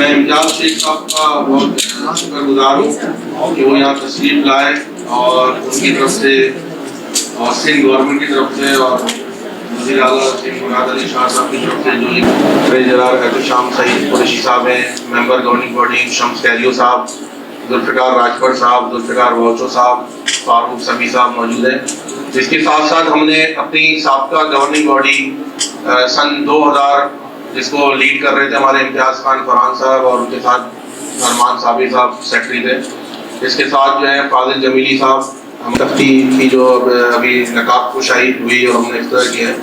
میں امتیاز شیخ صاحب کا بہت شکر گزار ہوں کہ وہ یہاں تشریف لائے اور ان کی طرف سے اور سندھ گورنمنٹ کی طرف سے اور وزیر اعلیٰ شیخ مراد علی شاہ صاحب کی طرف سے جو ٹریجرر احتشام سعید قریشی صاحب ہیں، ممبر گورننگ باڈی شمس کیریو صاحب، ذوالفقار راجپور صاحب، ذوالفقار بوچو صاحب، فاروق سبی صاحب موجود ہیں۔ اس کے ساتھ ساتھ ہم نے اپنی سابقہ گورننگ باڈی سن 2000 جس کو لیڈ کر رہے تھے ہمارے امتیاز خان فرحان صاحب اور ان کے ساتھ ارمان صابری صاحب سیکرٹری تھے۔ اس کے ساتھ جو ہے فاضل جمیلی صاحب، ہم تختی کی جو ابھی نقاب کشائی ہوئی اور ہم نے افتتاح کیا ہے،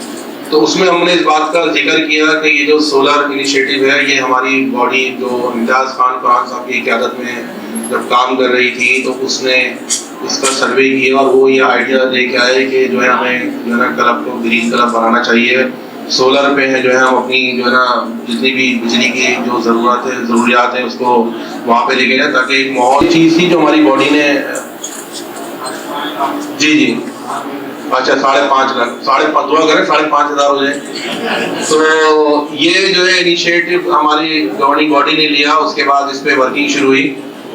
تو اس میں ہم نے اس بات کا ذکر کیا کہ یہ جو سولر انیشیٹو ہے یہ ہماری باڈی جو امتیاز خان فرحان صاحب کی قیادت میں جب کام کر رہی تھی تو اس نے اس کا سروے کیا اور وہ یہ آئیڈیا لے کے آئے کہ جو ہے ہمیں جو ہے نا کلب کو گرین کلب بنانا چاہیے، سولر پہ ہے جو ہے ہم اپنی جو ہے نا جتنی بھی بجلی کی جو ضروریات ہیں اس کو وہاں پہ لے کے جائیں تاکہ ایک ماحول چیز تھی جو ہماری باڈی نے جی اچھا 5.5 لاکھ 5.5 دعا کریں 5,500 ہو جائے۔ تو یہ جو ہے انیشیٹو ہماری گورننگ باڈی نے لیا، اس کے بعد اس پہ ورکنگ شروع ہوئی،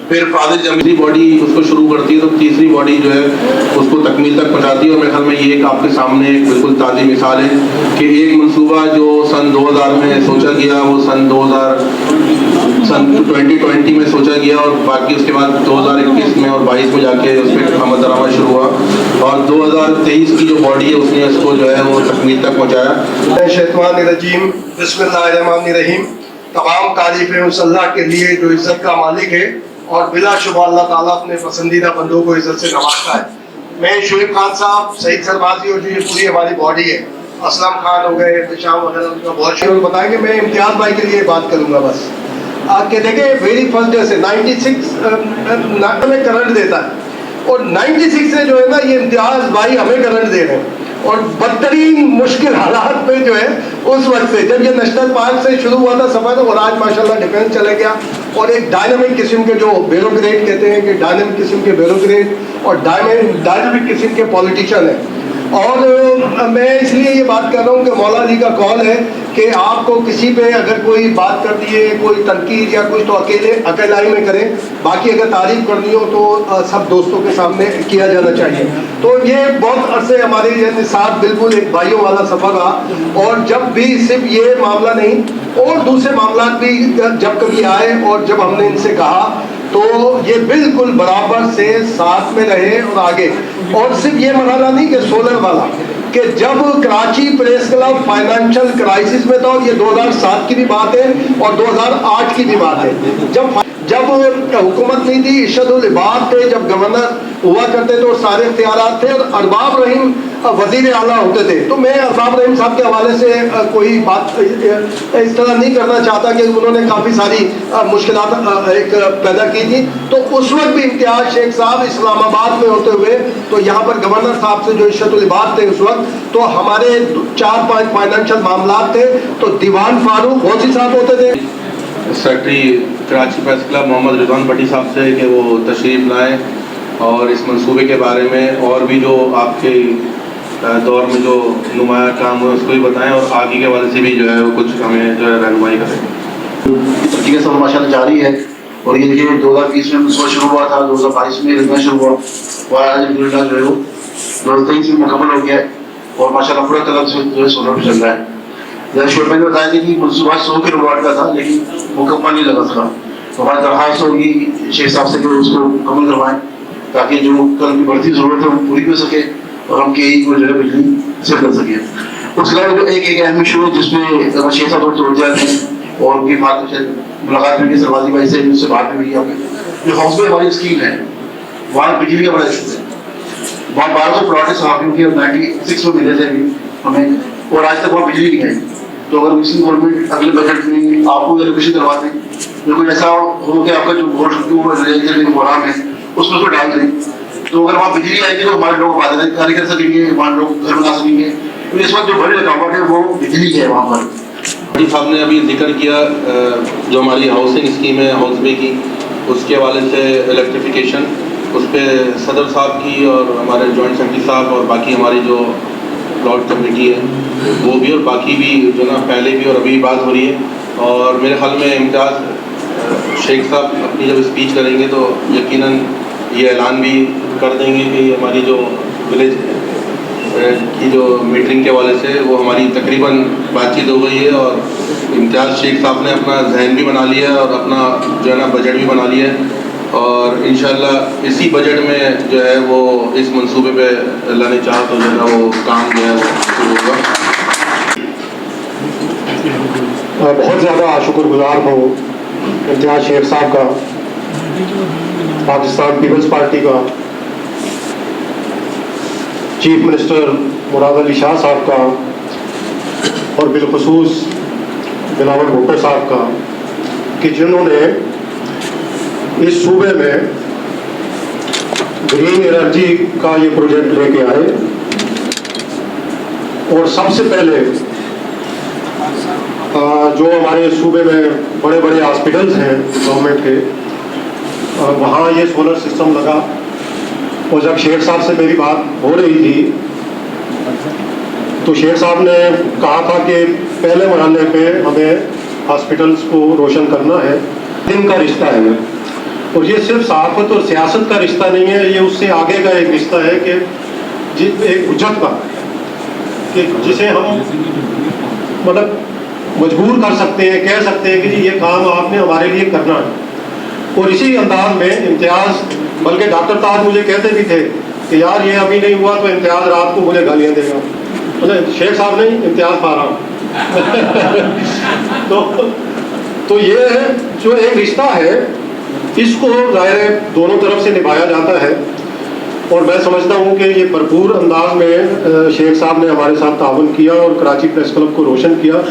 پھر فاضل جمیلی باڈی اس کو شروع کرتی ہے تو تیسری باڈی جو ہے اس کو تکمیل تک پہنچاتی ہے۔ اور میرے خیال میں یہ ایک آپ کے سامنے ایک بالکل تازی مثال ہے کہ ایک منصوبہ جو سن 2000 میں سوچا گیا وہ سن 2020 میں سوچا گیا اور باقی اس کے بعد 2021 میں اور 22 میں جا کے اس پہ عمل درآمد شروع ہوا اور 2023 کی جو باڈی ہے اس نے اس کو جو ہے وہ تکمیل تک پہنچایا۔ شیطان الرجیم، بسم اللہ الرحمن الرحیم۔ تمام تعریفیں اس اللہ کے لیے جو عزت کا مالک ہے اور بلا شبہ اللہ تعالیٰ اپنے پسندیدہ بندوں کو عزت سے نوازتا ہے۔ میں شعیب خان صاحب، سعید سربازی اور جو یہ پوری ہماری باڈی ہے، اسلم خان ہو گئے، احتشام وغیرہ، ان کا بہت شکریہ بتائیں کہ میں امتیاز بھائی کے لیے بات کروں گا بس کہ دیکھیں ویری فرسٹ ڈے سے 96 میں کرنٹ دیتا ہے اور 96 سے جو ہے نا یہ امتیاز بھائی ہمیں کرنٹ دے رہے ہیں اور بدترین مشکل حالات میں جو ہے اس وقت سے جب یہ نیشنل پارک سے شروع ہوا تھا سفر اور آج ماشاءاللہ ڈیفینس چلے گیا اور ایک ڈائنامک قسم کے جو بیوروکریٹ کہتے ہیں کہ ڈائنامک قسم کے بیوروکریٹ اور ڈائنامک قسم کے پولیٹیشین ہیں۔ اور میں اس لیے یہ بات کر رہا ہوں کہ مولا علی کا قول ہے کہ آپ کو کسی پہ اگر کوئی بات کر دیے، کوئی تنقید یا کچھ تو اکیلائی میں کریں، باقی اگر تعریف کرنی ہو تو سب دوستوں کے سامنے کیا جانا چاہیے۔ تو یہ بہت عرصے ہمارے ساتھ بالکل ایک بھائیوں والا سفر رہا اور جب بھی صرف یہ معاملہ نہیں اور دوسرے معاملات بھی جب کبھی آئے اور جب ہم نے ان سے کہا تو یہ بالکل برابر سے ساتھ میں رہے اور آگے۔ اور صرف یہ مرحلہ نہیں کہ سولر والا، کہ جب Karachi press club financial crisis میں تھا اور یہ 2007 کی بھی بات ہے اور 2008 کی بھی بات ہے، جب حکومت نہیں تھی، ارشد العباد تھے، جب گورنر ہوا کرتے تھے اور سارے اختیارات تھے اور ارباب رحیم وزیر اعلیٰ ہوتے تھے، تو میں ارباب رحیم صاحب کے حوالے سے کوئی بات اس طرح نہیں کرنا چاہتا کہ انہوں نے کافی ساری مشکلات ایک پیدا کی تھی۔ تو اس وقت بھی امتیاز شیخ صاحب اسلام آباد میں ہوتے ہوئے تو یہاں پر گورنر صاحب سے جو ارشد العباد تھے اس وقت، تو ہمارے 4-5 فائنینشل معاملات تھے تو دیوان فاروق غوثی صاحب ہوتے تھے۔ سیکرٹری کراچی پریس کلب محمد رضوان بٹی صاحب سے کہ وہ تشریف لائیں اور اس منصوبے کے بارے میں اور بھی جو آپ کے دور میں جو نمایاں کام ہوئے اس کو بھی بتائیں اور آگے کے حوالے سے بھی جو ہے وہ کچھ ہمیں جو ہے رہنمائی کریں۔ ترقی کا سفر ماشاء اللہ جاری ہے اور یہ دیکھیے 2020 میں منصوبہ شروع ہوا تھا، 2022 میں رہنا شروع ہوا اور آج الحمدللہ جو ہے وہ 2023 میں مکمل ہو گیا ہے اور ماشاء اللہ پورا طرف سے جو ہے سولر پہ چل رہا ہے۔ جیسے شعبے نے بتایا تھا کہ منصوبہ 100 کلو واٹ کا تھا لیکن مکمل نہیں لگا تھا، تو ہماری درخواست ہوگی شیخ صاحب سے کہ اس کو مکمل کروائیں تاکہ جو کل کی بڑھتی ضرورت ہے وہ پوری ہو سکے اور ہم کے کو جو ہے بجلی سے کر سکیں۔ اس کے علاوہ ایک اہم ایشو ہے جس میں شیخ صاحب توڑ جاتے ہیں اور ان کی بات سے ملاقات ہوئی سربازی بھائی سے، اس سے بات بھی ہوئی ہے جو ہاؤس میں ہماری اسکیم ہے وہاں بجلی کا بڑا ایشو ہے، وہاں 1200 پلاٹ صحافیوں کے 96 میں ملے تھے ہمیں اور آج تک وہاں بجلی نہیں آئی۔ تو اگر مسلم گورنمنٹ اگلے بجٹ میں آپ کو ایلوکیشن کروا دیں، بالکل ایسا ہو کہ آپ کا جو پروگرام ہے اس میں اس کو ڈال دیں، تو اگر وہاں بجلی آئے گی تو ہمارے لوگ کاری کر سکیں گے، ہمارے لوگ گھر بنا سکیں گے۔ تو اس وقت جو بڑی رکاوٹ ہے وہ بجلی ہے وہاں پر۔ صاحب نے ابھی ذکر کیا جو ہماری ہاؤسنگ اسکیم ہے ہاؤس بے کی، اس کے حوالے سے الیکٹریفیکیشن، اس پہ صدر صاحب کی اور ہمارے جوائنٹ سیکرٹری صاحب اور باقی ہماری جو پلاٹ کمیٹی ہے وہ بھی اور باقی بھی جو نا پہلے بھی اور ابھی بات ہو رہی ہے۔ اور میرے خیال میں امتیاز शेख साहब अपनी जब स्पीच करेंगे तो यकीनन ये ऐलान भी कर देंगे कि हमारी जो विलेज की जो मीटिंग के हवाले से वो हमारी तकरीबन बातचीत हो गई है और इम्तियाज़ शेख साहब ने अपना जहन भी बना लिया है और अपना जो है ना बजट भी बना लिया है और इंशाल्लाह इसी बजट में जो है वो इस मंसूबे पे अल्लाह ने चाहा तो जो है ना वो काम जो है वो शुरू होगा। मैं बहुत ज़्यादा शुक्रगुजार हूँ इम्तियाज़ शेख साहब का, पाकिस्तान पीपल्स पार्टी का, चीफ मिनिस्टर मुराद अली शाह साहब का और बिलखुसूस बिलावल भुट्टो साहब का कि जिन्होंने इस सूबे में ग्रीन एनर्जी का ये प्रोजेक्ट लेके आए और सबसे पहले जो हमारे सूबे में बड़े बड़े हॉस्पिटल्स हैं गवर्नमेंट के वहाँ ये सोलर सिस्टम लगा और जब शेख साहब से मेरी बात हो रही थी तो शेख साहब ने कहा था कि पहले मरहले पे हमें हॉस्पिटल्स को रोशन करना है। दिन का रिश्ता है और ये सिर्फ सहाफत और सियासत का रिश्ता नहीं है, ये उससे आगे का एक रिश्ता है कि एक हुज्जत का कि जिसे हम मतलब मजबूर कर सकते हैं, कह सकते हैं कि जी ये काम आपने हमारे लिए करना है। और इसी अंदाज में इम्तियाज़, बल्कि डॉक्टर ताज मुझे कहते भी थे कि यार ये अभी नहीं हुआ तो इम्तियाज़ रात को मुझे गालियाँ देगा, मतलब शेख साहब नहीं, इम्तियाज़ फारा। तो ये है जो एक रिश्ता है, इसको ज़ाहिर दोनों तरफ से निभाया जाता है और मैं समझता हूँ कि ये भरपूर अंदाज में शेख साहब ने हमारे साथ ताउन किया और कराची प्रेस क्लब को रोशन किया।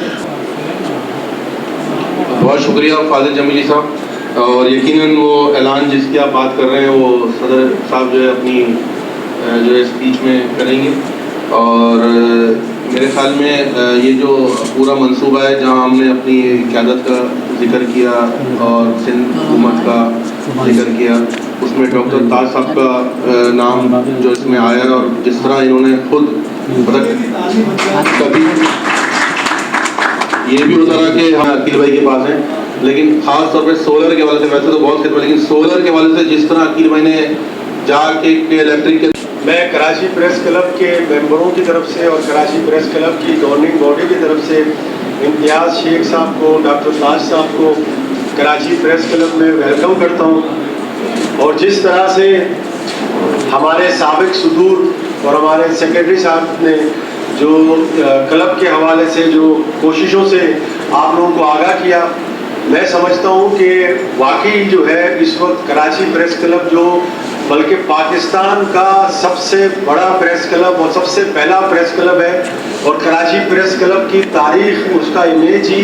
बहुत शुक्रिया फाजिल जमीली साहब और यकीनन वो ऐलान जिसकी आप बात कर रहे हैं वो सदर साहब जो है अपनी जो है स्पीच में करेंगे और मेरे ख्याल में ये जो पूरा मंसूबा है जहां हमने अपनी क़यादत का जिक्र किया और सिंध हुकूमत का जिक्र किया उसमें डॉक्टर ताज साहब का नाम जो इसमें आया और जिस तरह इन्होंने खुद कभी ये भी होता रहा कि हाँ अकील भाई के पास है, लेकिन ख़ास तौर पे सोलर के हवाले से, वैसे तो बहुत खिदमत, लेकिन सोलर के हवाले से जिस तरह अकील भाई ने जाके इलेक्ट्रिक के मैं कराची प्रेस क्लब के मेंबरों की तरफ से और कराची प्रेस क्लब की गवर्निंग बॉडी की तरफ से इम्तियाज़ शेख साहब को, डॉक्टर ताज साहब को कराची प्रेस क्लब में वेलकम करता हूँ। और जिस तरह से हमारे साबिक सदूर और हमारे सेक्रेटरी साहब ने जो क्लब के हवाले से जो कोशिशों से आप लोगों को आगाह किया, मैं समझता हूँ कि वाकई जो है इस वक्त कराची प्रेस क्लब जो बल्कि पाकिस्तान का सबसे बड़ा प्रेस क्लब और सबसे पहला प्रेस क्लब है और कराची प्रेस क्लब की तारीख, उसका इमेज ही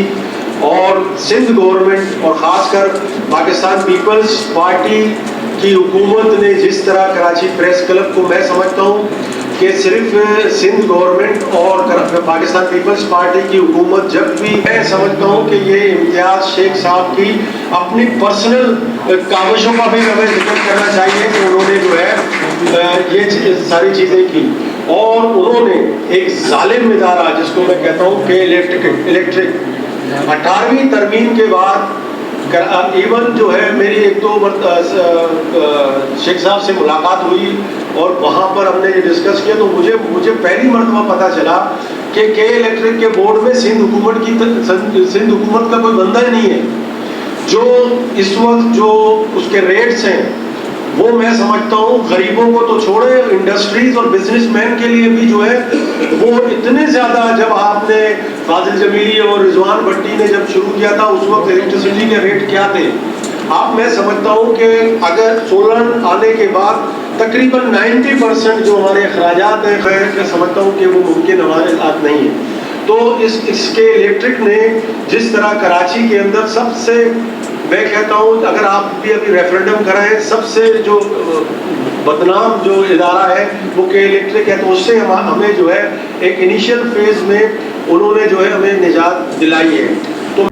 और सिंध गवर्नमेंट और ख़ासकर पाकिस्तान पीपल्स पार्टी की हुकूमत ने जिस तरह कराची प्रेस क्लब को, मैं समझता हूँ कि सिर्फ सिंध गवर्नमेंट और पाकिस्तान पीपल्स पार्टी की हुकूमत जब भी, मैं समझता हूँ कि ये इम्तियाज़ शेख साहब की अपनी पर्सनल काविशों का भी हमें जिक्र करना चाहिए कि उन्होंने जो है ये सारी चीज़ें की और उन्होंने एक जालिम इदारा जिसको मैं कहता हूँ कि इलेक्ट्रिक 18वीं तरमीम के बाद इवन जो है मेरी एक दो शेख साहब से मुलाकात हुई और वहाँ पर हमने ये डिस्कस किया तो मुझे पहली मरतबा पता चला कि इलेक्ट्रिक के बोर्ड में सिंध हुकूमत का कोई बंदा ही नहीं है। जो इस वक्त जो उसके रेट्स हैं वो मैं समझता हूँ गरीबों को तो छोड़े, इंडस्ट्रीज और बिजनेसमैन के लिए भी जो है वो इतने ज़्यादा, जब आपने फाजिल जमीली और रिजवान भट्टी ने जब शुरू किया था उस वक्त इलेक्ट्रिसिटी के रेट क्या थे, आप मैं समझता हूँ कि अगर सोलर आने के बाद तकरीबन 90% जो हमारे अखराजात हैं, खैर मैं समझता हूँ कि वो मुमकिन हमारे साथ नहीं है। तो इसके इलेक्ट्रिक ने जिस तरह कराची के अंदर सबसे, मैं कहता हूँ अगर आप भी अभी रेफरेंडम कराएं, सबसे जो बदनाम जो इदारा है वो के इलेक्ट्रिक है, तो उससे हमें जो है एक इनिशियल फेज में उन्होंने जो है हमें निजात दिलाई है। तो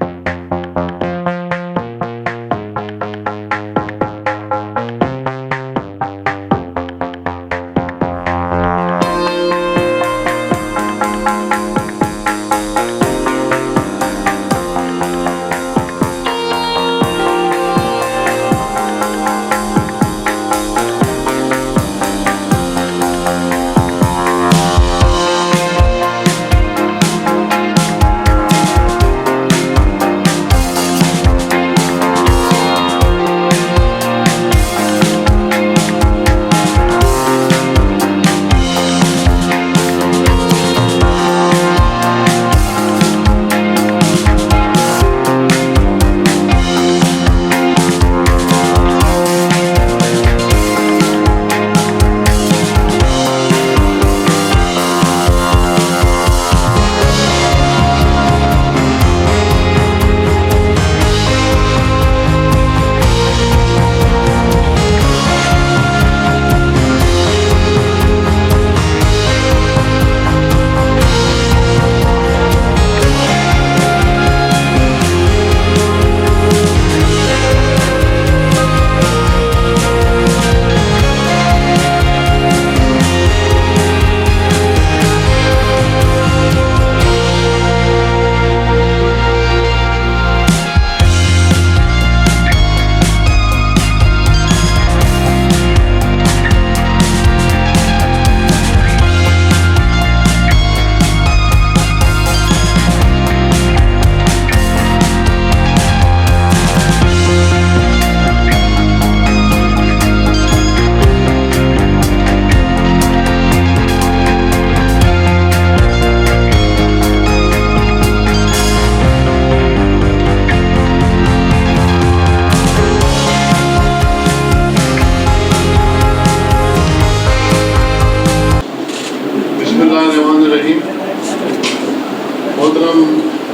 मोहतरम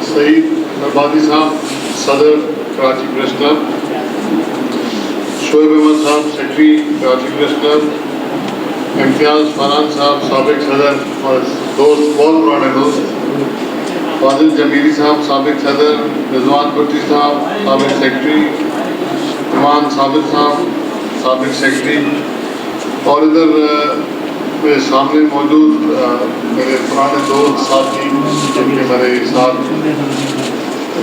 सईद नरबादी साहब सदर कराची प्रेस क्लब, शोएब अहमद साहब सेक्रेटरी कराची प्रेस क्लब, इम्तियाज़ फरहान साहब साबिक सदर और दोस्त, बहुत पुराने दोस्त, फाजिल जमीली साहब साबिक सदर, रिजवान भट्टी साहब साबिक सेक्रेटरी, इमान साबिक साहब साबिक सेक्रेटरी, और इधर मेरे सामने मौजूद मेरे पुराने दोस्त साथी जिनके मेरे साथ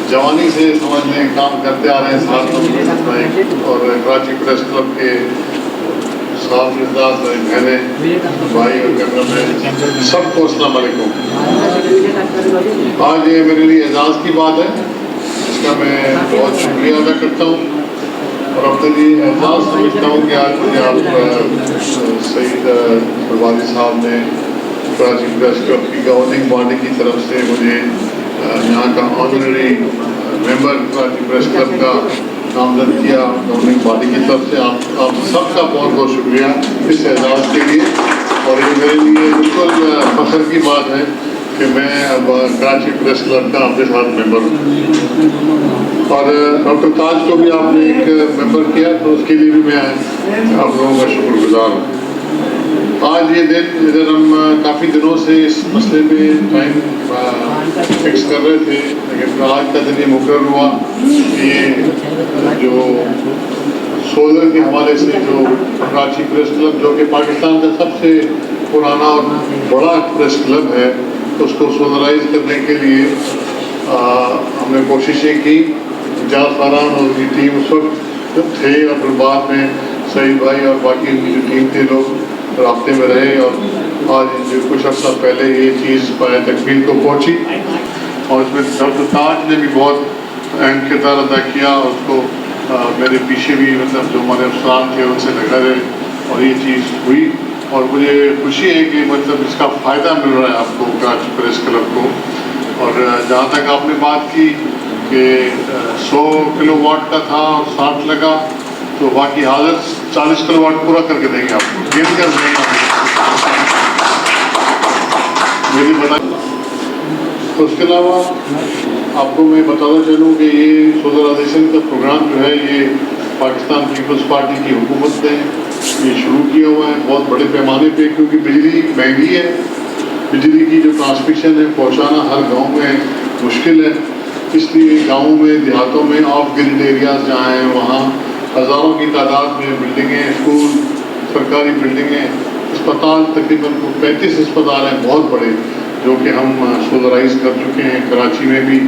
जवानी से समझ लें काम करते आ रहे हैं साथ में, और कराची प्रेस क्लब के साथ मिजाज बहने भाई और कैमरामैन सबको अस्सलाम वालेकुम। आज ये मेरे लिए एजाज़ की बात है, इसका मैं बहुत शुक्रिया अदा करता हूँ और अपने लिए एजाज़ समझता हूँ कि आज मुझे आप सईद नरबादी साहब ने कराची प्रेस क्लब की गवर्निंग बॉडी की तरफ से मुझे यहाँ का honorary member Karachi press club का नामजद किया गवर्निंग बॉडी की तरफ से। आप सबका बहुत बहुत शुक्रिया इस एजाज़ के लिए, और ये मेरे लिए बिल्कुल फख्र की बात है कि मैं अब कराची प्रेस क्लब का आपके साथ मेंबर हूँ। और डॉक्टर ताज को भी आपने एक मेंबर किया, तो उसके लिए भी मैं आप लोगों का शुक्रगुजार हूँ। आज ये दिन इधर हम काफ़ी दिनों से इस मसले में टाइम फिक्स कर रहे थे, लेकिन आज का दिन ये मुकर्रर हुआ कि ये जो सोलर के हवाले से जो कराची प्रेस क्लब, जो कि पाकिस्तान का सबसे पुराना और बड़ा प्रेस क्लब है, उसको सोलराइज करने के लिए हमने कोशिशें की। इम्तियाज़ फरहान और उनकी टीम उस वक्त थे, और फिर बाद में सईद भाई और बाकी उनकी जो टीम थे लोग रास्ते में रहे, और आज जो कुछ अर्सा पहले ये चीज़ पाया तकमील को पहुँची, और इसमें डॉक्टर ताज ने भी बहुत अहम किरदार अदा किया। उसको मेरे पीछे भी मतलब जो हमारे अफसरान थे उनसे लगा रहे, और ये चीज़ हुई, और मुझे खुशी है कि मतलब इसका फ़ायदा मिल रहा है आपको कराची प्रेस क्लब को। और जहाँ तक आपने बात की कि 100 किलोवाट का था और 60 लगा, तो बाकी हाजिर 40 किलोवाट पूरा करके देंगे आपको, गेम कर देंगे मेरी बता। तो उसके अलावा आपको मैं बताना चलूँ कि ये सोलराइजेशन का प्रोग्राम जो है ये पाकिस्तान पीपल्स पार्टी की हुकूमत ने ये शुरू किया हुआ है बहुत बड़े पैमाने पे, क्योंकि बिजली महंगी है, बिजली की जो ट्रांसमिशन है पहुँचाना हर गाँव में मुश्किल है, इसलिए गाँवों में देहातों में ऑफ ग्रिड एरियाज जहाँ हैं वहाँ हज़ारों की तादाद में बिल्डिंगें, स्कूल, सरकारी बिल्डिंगें, अस्पताल, तकरीबन 35 अस्पताल हैं बहुत बड़े, जो कि हम सोलराइज कर चुके हैं। कराची में भी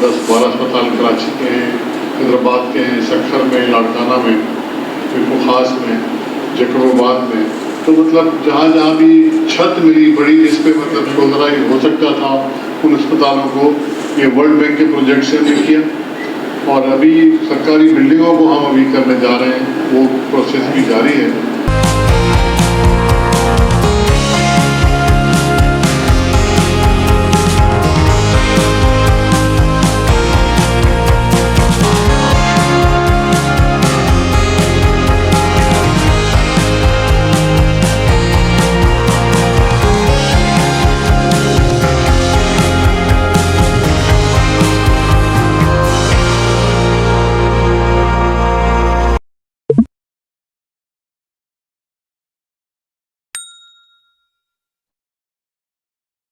10-12 अस्पताल कराची के हैं, हैदराबाद के हैं, सखर में, लाड़काना में, खास में, जकरोबाद में। तो मतलब जहाँ जहाँ भी छत मिली बड़ी जिस पे मतलब सोलराइज हो सकता था उन अस्पतालों को ये वर्ल्ड बैंक के प्रोजेक्ट से हमने किया, और अभी सरकारी बिल्डिंगों को हम अभी करने जा रहे हैं, वो प्रोसेस भी जारी है।